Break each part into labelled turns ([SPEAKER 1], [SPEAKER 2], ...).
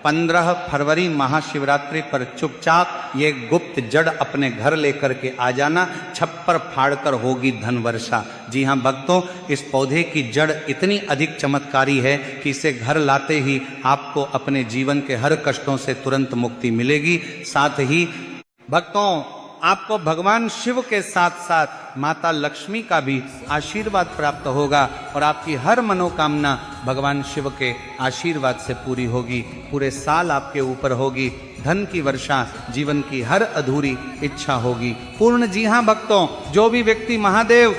[SPEAKER 1] 15 फरवरी महाशिवरात्रि पर चुपचाप ये गुप्त जड़ अपने घर लेकर के आ जाना, छप्पर फाड़कर होगी धन वर्षा। जी हाँ भक्तों, इस पौधे की जड़ इतनी अधिक चमत्कारी है कि इसे घर लाते ही आपको अपने जीवन के हर कष्टों से तुरंत मुक्ति मिलेगी। साथ ही भक्तों, आपको भगवान शिव के साथ साथ माता लक्ष्मी का भी आशीर्वाद प्राप्त होगा और आपकी हर मनोकामना भगवान शिव के आशीर्वाद से पूरी होगी। पूरे साल आपके ऊपर होगी धन की वर्षा, जीवन की हर अधूरी इच्छा होगी पूर्ण। जी हाँ भक्तों, जो भी व्यक्ति महादेव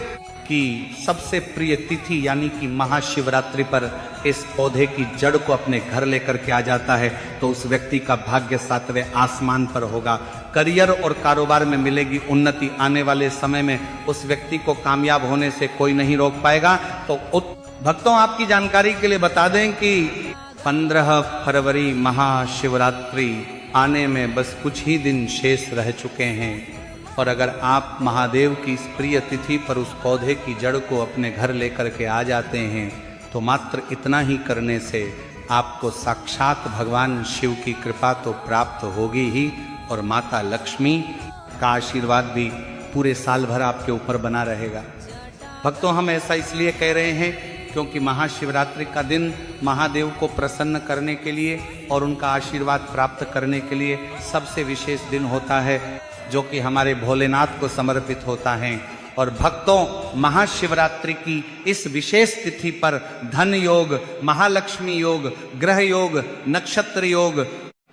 [SPEAKER 1] की सबसे प्रिय तिथि यानी कि महाशिवरात्रि पर इस पौधे की जड़ को अपने घर लेकर के आ जाता है तो उस व्यक्ति का भाग्य 7वें आसमान पर होगा। करियर और कारोबार में मिलेगी उन्नति। आने वाले समय में उस व्यक्ति को कामयाब होने से कोई नहीं रोक पाएगा। तो भक्तों, आपकी जानकारी के लिए बता दें कि 15 फरवरी महाशिवरात्रि आने में बस कुछ ही दिन शेष रह चुके हैं और अगर आप महादेव की इस प्रिय तिथि पर उस पौधे की जड़ को अपने घर लेकर के आ जाते हैं तो मात्र इतना ही करने से आपको साक्षात भगवान शिव की कृपा तो प्राप्त होगी ही और माता लक्ष्मी का आशीर्वाद भी पूरे साल भर आपके ऊपर बना रहेगा। भक्तों, हम ऐसा इसलिए कह रहे हैं क्योंकि महाशिवरात्रि का दिन महादेव को प्रसन्न करने के लिए और उनका आशीर्वाद प्राप्त करने के लिए सबसे विशेष दिन होता है, जो कि हमारे भोलेनाथ को समर्पित होता है। और भक्तों, महाशिवरात्रि की इस विशेष तिथि पर धन योग, महालक्ष्मी योग, ग्रह योग, नक्षत्र योग,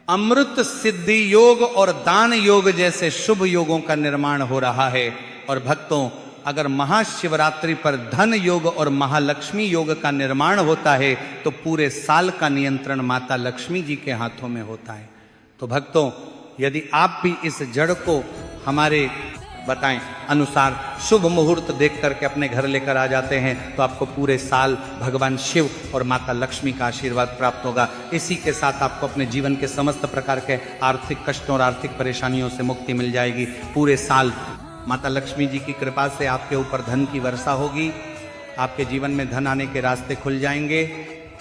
[SPEAKER 1] अमृत सिद्धि योग और दान योग जैसे शुभ योगों का निर्माण हो रहा है। और भक्तों, अगर महाशिवरात्रि पर धन योग और महालक्ष्मी योग का निर्माण होता है तो पूरे साल का नियंत्रण माता लक्ष्मी जी के हाथों में होता है। तो भक्तों, यदि आप भी इस जड़ को हमारे बताएं अनुसार शुभ मुहूर्त देख करके अपने घर लेकर आ जाते हैं तो आपको पूरे साल भगवान शिव और माता लक्ष्मी का आशीर्वाद प्राप्त होगा। इसी के साथ आपको अपने जीवन के समस्त प्रकार के आर्थिक कष्टों और आर्थिक परेशानियों से मुक्ति मिल जाएगी। पूरे साल माता लक्ष्मी जी की कृपा से आपके ऊपर धन की वर्षा होगी, आपके जीवन में धन आने के रास्ते खुल जाएंगे।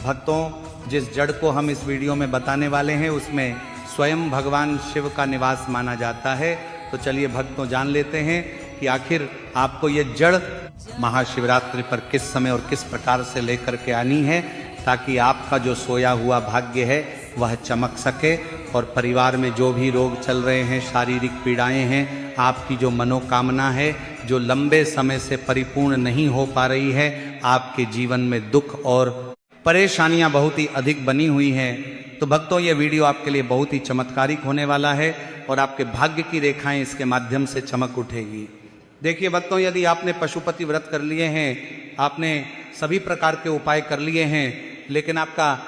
[SPEAKER 1] भक्तों, जिस जड़ को हम इस वीडियो में बताने वाले हैं उसमें स्वयं भगवान शिव का निवास माना जाता है। तो चलिए भक्तों, जान लेते हैं कि आखिर आपको ये जड़ महाशिवरात्रि पर किस समय और किस प्रकार से लेकर के आनी है ताकि आपका जो सोया हुआ भाग्य है वह चमक सके और परिवार में जो भी रोग चल रहे हैं, शारीरिक पीड़ाएं हैं, आपकी जो मनोकामना है जो लंबे समय से परिपूर्ण नहीं हो पा रही है, आपके जीवन में दुख और परेशानियां बहुत ही अधिक बनी हुई हैं, तो भक्तों ये वीडियो आपके लिए बहुत ही चमत्कारिक होने वाला है और आपके भाग्य की रेखाएं इसके माध्यम से चमक उठेगी। देखिए भक्तों, यदि आपने पशुपति व्रत कर लिए हैं, आपने सभी प्रकार के उपाय कर लिए हैं, लेकिन आपका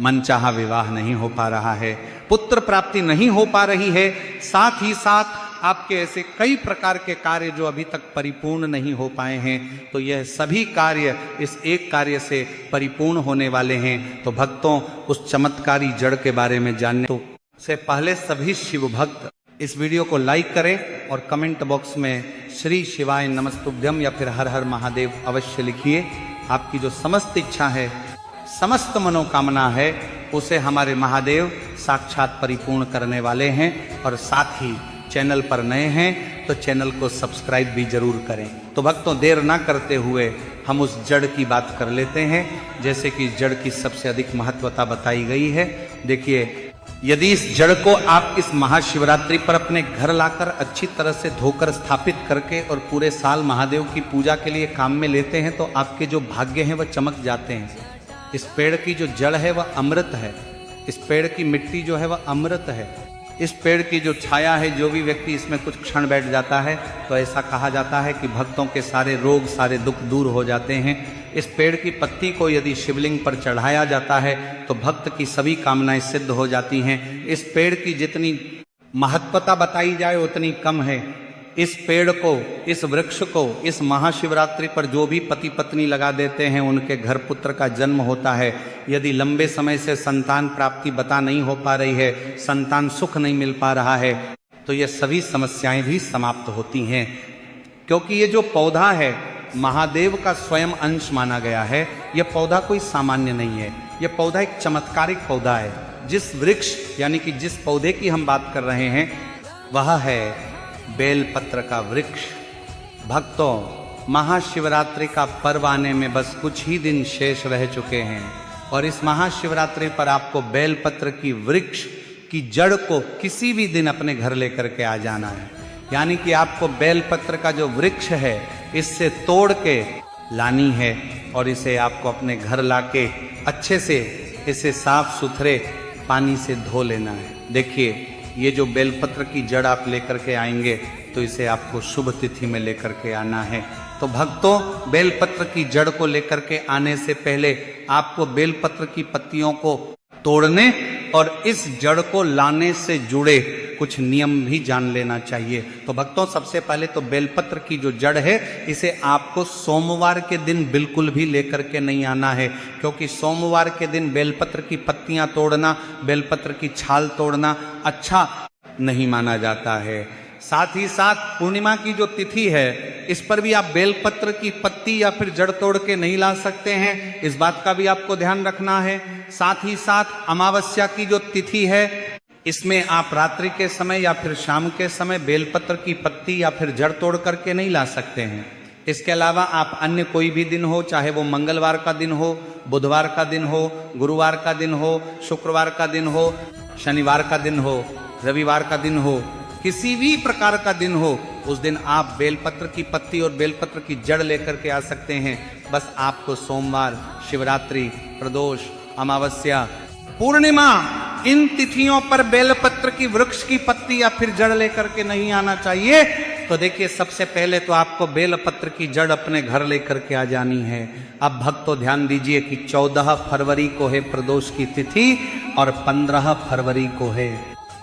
[SPEAKER 1] मनचाहा विवाह नहीं हो पा रहा है, पुत्र प्राप्ति नहीं हो पा रही है, साथ ही साथ आपके ऐसे कई प्रकार के कार्य जो अभी तक परिपूर्ण नहीं हो पाए हैं, तो यह सभी कार्य इस एक कार्य से परिपूर्ण होने वाले हैं। तो भक्तों, उस चमत्कारी जड़ के बारे में जानने से पहले सभी शिव भक्त इस वीडियो को लाइक करें और कमेंट बॉक्स में श्री शिवाय नमस्तुभ्यम या फिर हर हर महादेव अवश्य लिखिए। आपकी जो समस्त इच्छा है, समस्त मनोकामना है, उसे हमारे महादेव साक्षात परिपूर्ण करने वाले हैं। और साथ ही चैनल पर नए हैं तो चैनल को सब्सक्राइब भी जरूर करें। तो भक्तों, देर ना करते हुए हम उस जड़ की बात कर लेते हैं। जैसे कि जड़ की सबसे अधिक महत्वता बताई गई है। देखिए, यदि इस जड़ को आप इस महाशिवरात्रि पर अपने घर लाकर अच्छी तरह से धोकर स्थापित करके और पूरे साल महादेव की पूजा के लिए काम में लेते हैं तो आपके जो भाग्य हैं वह चमक जाते हैं। इस पेड़ की जो जड़ है वह अमृत है, इस पेड़ की मिट्टी जो है वह अमृत है, इस पेड़ की जो छाया है, जो भी व्यक्ति इसमें कुछ क्षण बैठ जाता है तो ऐसा कहा जाता है कि भक्तों के सारे रोग, सारे दुख दूर हो जाते हैं। इस पेड़ की पत्ती को यदि शिवलिंग पर चढ़ाया जाता है तो भक्त की सभी कामनाएं सिद्ध हो जाती हैं। इस पेड़ की जितनी महत्वता बताई जाए उतनी कम है। इस पेड़ को, इस वृक्ष को इस महाशिवरात्रि पर जो भी पति पत्नी लगा देते हैं उनके घर पुत्र का जन्म होता है। यदि लंबे समय से संतान प्राप्ति बता नहीं हो पा रही है, संतान सुख नहीं मिल पा रहा है, तो ये सभी समस्याएं भी समाप्त होती हैं। क्योंकि ये जो पौधा है महादेव का स्वयं अंश माना गया है। यह पौधा कोई सामान्य नहीं है, यह पौधा एक चमत्कारिक पौधा है। जिस वृक्ष यानी कि जिस पौधे की हम बात कर रहे हैं वह है बेलपत्र का वृक्ष। भक्तों, महाशिवरात्रि का पर्व आने में बस कुछ ही दिन शेष रह चुके हैं और इस महाशिवरात्रि पर आपको बेलपत्र की वृक्ष की जड़ को किसी भी दिन अपने घर लेकर के आ जाना है। यानी कि आपको बेलपत्र का जो वृक्ष है इससे तोड़ के लानी है और इसे आपको अपने घर लाके अच्छे से इसे साफ सुथरे पानी से धो लेना है। देखिए, ये जो बेलपत्र की जड़ आप लेकर के आएंगे तो इसे आपको शुभ तिथि में लेकर के आना है। तो भक्तों, बेलपत्र की जड़ को लेकर के आने से पहले आपको बेलपत्र की पत्तियों को तोड़ने और इस जड़ को लाने से जुड़े कुछ नियम भी जान लेना चाहिए। तो भक्तों, सबसे पहले तो बेलपत्र की जो जड़ है इसे आपको सोमवार के दिन बिल्कुल भी लेकर के नहीं आना है, क्योंकि सोमवार के दिन बेलपत्र की पत्तियां तोड़ना, बेलपत्र की छाल तोड़ना अच्छा नहीं माना जाता है। साथ ही साथ पूर्णिमा की जो तिथि है इस पर भी आप बेलपत्र की पत्ती या फिर जड़ तोड़ के नहीं ला सकते हैं, इस बात का भी आपको ध्यान रखना है। साथ ही साथ अमावस्या की जो तिथि है इसमें आप रात्रि के समय या फिर शाम के समय बेलपत्र की पत्ती या फिर जड़ तोड़ करके नहीं ला सकते हैं। इसके अलावा आप अन्य कोई भी दिन हो, चाहे वो मंगलवार का दिन हो, बुधवार का दिन हो, गुरुवार का दिन हो, शुक्रवार का दिन हो, शनिवार का दिन हो, रविवार का दिन हो, किसी भी प्रकार का दिन हो, उस दिन आप बेलपत्र की पत्ती और बेलपत्र की जड़ लेकर के आ सकते हैं। बस आपको सोमवार, शिवरात्रि, प्रदोष, अमावस्या, पूर्णिमा, इन तिथियों पर बेलपत्र की वृक्ष की पत्ती या फिर जड़ लेकर के नहीं आना चाहिए। तो देखिए, सबसे पहले तो आपको बेलपत्र की जड़ अपने घर लेकर के आ जानी है। अब भक्तों ध्यान दीजिए कि 14 फरवरी को है प्रदोष की तिथि और 15 फरवरी को है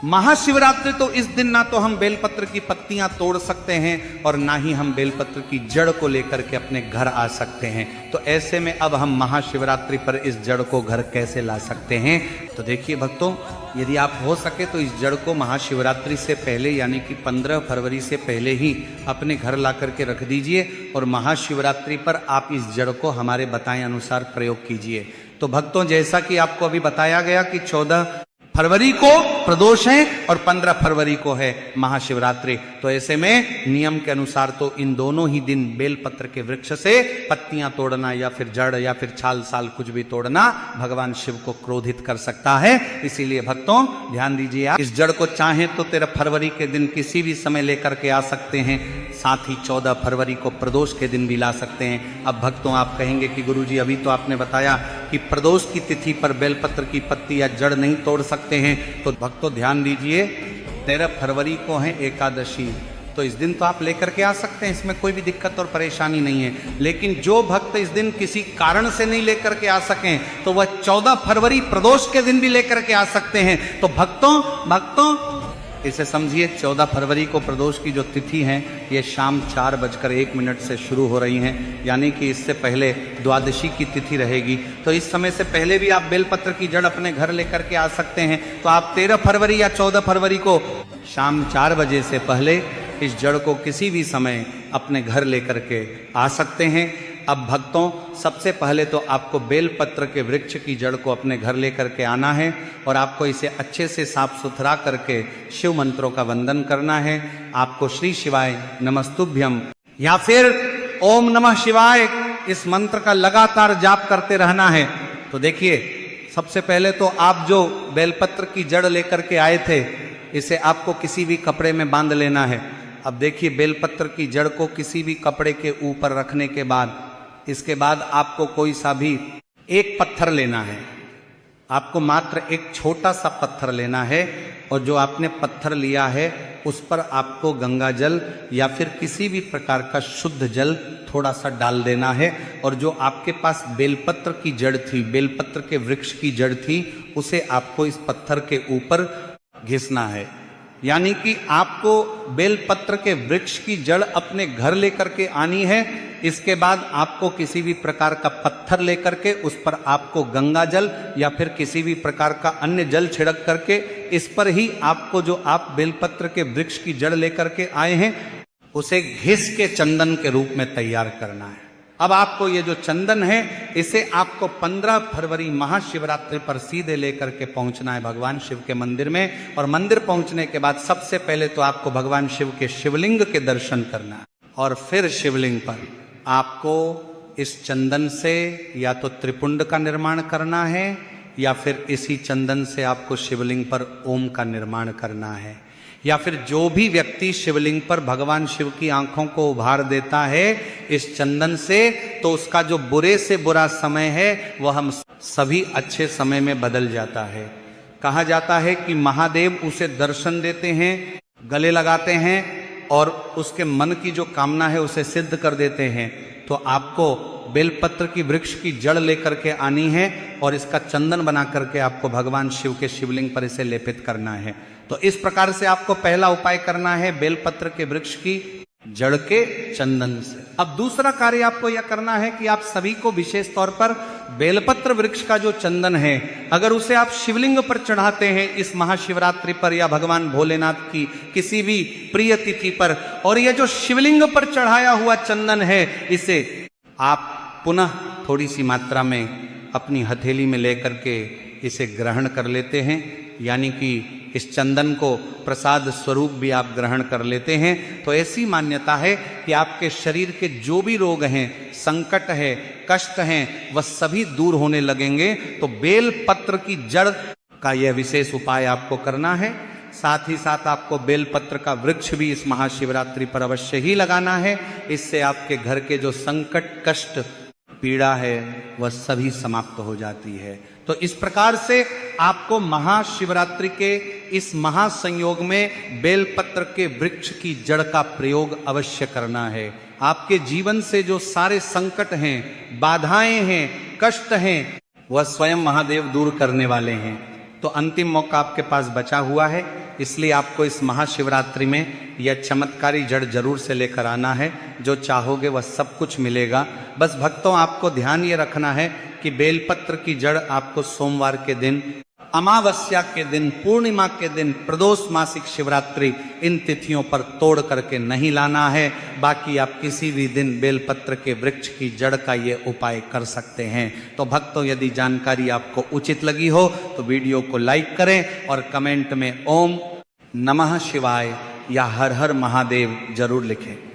[SPEAKER 1] महाशिवरात्रि। तो इस दिन ना तो हम बेलपत्र की पत्तियां तोड़ सकते हैं और ना ही हम बेलपत्र की जड़ को लेकर के अपने घर आ सकते हैं। तो ऐसे में अब हम महाशिवरात्रि पर इस जड़ को घर कैसे ला सकते हैं? तो देखिए भक्तों, यदि आप हो सके तो इस जड़ को महाशिवरात्रि से पहले यानी कि 15 फरवरी से पहले ही अपने घर ला करके रख दीजिए और महाशिवरात्रि पर आप इस जड़ को हमारे बताए अनुसार प्रयोग कीजिए। तो भक्तों, जैसा कि आपको अभी बताया गया कि 14 फरवरी को प्रदोष है और 15 फरवरी को है महाशिवरात्रि। तो ऐसे में नियम के अनुसार तो इन दोनों ही दिन बेलपत्र के वृक्ष से पत्तियां तोड़ना या फिर जड़ या फिर छाल साल कुछ भी तोड़ना भगवान शिव को क्रोधित कर सकता है। इसीलिए भक्तों ध्यान दीजिए, आप इस जड़ को चाहें तो 13 फरवरी के दिन किसी भी समय लेकर के आ सकते हैं, साथ ही 14 फरवरी को प्रदोष के दिन भी ला सकते हैं। अब भक्तों, आप कहेंगे कि गुरुजी अभी तो आपने बताया कि प्रदोष की तिथि पर बेलपत्र की पत्ती या जड़ नहीं तोड़ सकते हैं। तो भक्तों ध्यान दीजिए, 13 फरवरी को है एकादशी, तो इस दिन तो आप लेकर के आ सकते हैं, इसमें कोई भी दिक्कत और परेशानी नहीं है। लेकिन जो भक्त इस दिन किसी कारण से नहीं लेकर के आ सकें तो वह 14 फरवरी प्रदोष के दिन भी लेकर के आ सकते हैं। तो भक्तों इसे समझिए, 14 फरवरी को प्रदोष की जो तिथि है ये शाम 4:01 से शुरू हो रही हैं, यानी कि इससे पहले द्वादशी की तिथि रहेगी। तो इस समय से पहले भी आप बेलपत्र की जड़ अपने घर लेकर के आ सकते हैं। तो आप 13 फरवरी या 14 फरवरी को शाम 4 बजे से पहले इस जड़ को किसी भी समय अपने घर लेकर के आ सकते हैं। अब भक्तों, सबसे पहले तो आपको बेलपत्र के वृक्ष की जड़ को अपने घर लेकर के आना है और आपको इसे अच्छे से साफ सुथरा करके शिव मंत्रों का वंदन करना है। आपको श्री शिवाय नमस्तुभ्यम या फिर ओम नमः शिवाय इस मंत्र का लगातार जाप करते रहना है। तो देखिए, सबसे पहले तो आप जो बेलपत्र की जड़ लेकर के आए थे इसे आपको किसी भी कपड़े में बांध लेना है। अब देखिए, बेलपत्र की जड़ को किसी भी कपड़े के ऊपर रखने के बाद इसके बाद आपको कोई सा भी एक पत्थर लेना है। आपको मात्र एक छोटा सा पत्थर लेना है और जो आपने पत्थर लिया है उस पर आपको गंगा जल या फिर किसी भी प्रकार का शुद्ध जल थोड़ा सा डाल देना है और जो आपके पास बेलपत्र की जड़ थी, बेलपत्र के वृक्ष की जड़ थी, उसे आपको इस पत्थर के ऊपर घिसना है। यानी कि आपको बेलपत्र के वृक्ष की जड़ अपने घर लेकर के आनी है। इसके बाद आपको किसी भी प्रकार का पत्थर लेकर के उस पर आपको गंगा जल या फिर किसी भी प्रकार का अन्य जल छिड़क करके इस पर ही आपको जो आप बेलपत्र के वृक्ष की जड़ लेकर के आए हैं उसे घिस के चंदन के रूप में तैयार करना है। अब आपको ये जो चंदन है इसे आपको 15 फरवरी महाशिवरात्रि पर सीधे लेकर के पहुंचना है भगवान शिव के मंदिर में। और मंदिर पहुंचने के बाद सबसे पहले तो आपको भगवान शिव के शिवलिंग के दर्शन करना है, और फिर शिवलिंग पर आपको इस चंदन से या तो त्रिपुंड का निर्माण करना है या फिर इसी चंदन से आपको शिवलिंग पर ओम का निर्माण करना है। या फिर जो भी व्यक्ति शिवलिंग पर भगवान शिव की आंखों को उभार देता है इस चंदन से, तो उसका जो बुरे से बुरा समय है वह हम सभी अच्छे समय में बदल जाता है। कहा जाता है कि महादेव उसे दर्शन देते हैं, गले लगाते हैं और उसके मन की जो कामना है उसे सिद्ध कर देते हैं। तो आपको बेलपत्र की वृक्ष की जड़ लेकर के आनी है और इसका चंदन बना करके आपको भगवान शिव के शिवलिंग पर इसे लेपित करना है। तो इस प्रकार से आपको पहला उपाय करना है बेलपत्र के वृक्ष की जड़ के चंदन से। अब दूसरा कार्य आपको यह करना है कि आप सभी को विशेष तौर पर बेलपत्र वृक्ष का जो चंदन है, अगर उसे आप शिवलिंग पर चढ़ाते हैं इस महाशिवरात्रि पर या भगवान भोलेनाथ की किसी भी प्रिय तिथि पर, और यह जो शिवलिंग पर चढ़ाया हुआ चंदन है इसे आप पुनः थोड़ी सी मात्रा में अपनी हथेली में लेकर के इसे ग्रहण कर लेते हैं, यानी कि इस चंदन को प्रसाद स्वरूप भी आप ग्रहण कर लेते हैं। तो ऐसी मान्यता है कि आपके शरीर के जो भी रोग हैं, संकट है, कष्ट हैं, वह सभी दूर होने लगेंगे। तो बेल पत्र की जड़ का यह विशेष उपाय आपको करना है। साथ ही साथ आपको बेलपत्र का वृक्ष भी इस महाशिवरात्रि पर अवश्य ही लगाना है। इससे आपके घर के जो संकट, कष्ट, पीड़ा है वह सभी समाप्त हो जाती है। तो इस प्रकार से आपको महाशिवरात्रि के इस महासंयोग में बेलपत्र के वृक्ष की जड़ का प्रयोग अवश्य करना है। आपके जीवन से जो सारे संकट हैं, बाधाएं हैं, कष्ट हैं, वह स्वयं महादेव दूर करने वाले हैं। तो अंतिम मौका आपके पास बचा हुआ है, इसलिए आपको इस महाशिवरात्रि में यह चमत्कारी जड़ जरूर से लेकर आना है। जो चाहोगे वह सब कुछ मिलेगा। बस भक्तों, आपको ध्यान ये रखना है कि बेलपत्र की जड़ आपको सोमवार के दिन, अमावस्या के दिन, पूर्णिमा के दिन, प्रदोष मासिक शिवरात्रि, इन तिथियों पर तोड़ करके नहीं लाना है। बाकी आप किसी भी दिन बेलपत्र के वृक्ष की जड़ का ये उपाय कर सकते हैं। तो भक्तों, यदि जानकारी आपको उचित लगी हो तो वीडियो को लाइक करें और कमेंट में ओम नमः शिवाय या हर हर महादेव जरूर लिखें।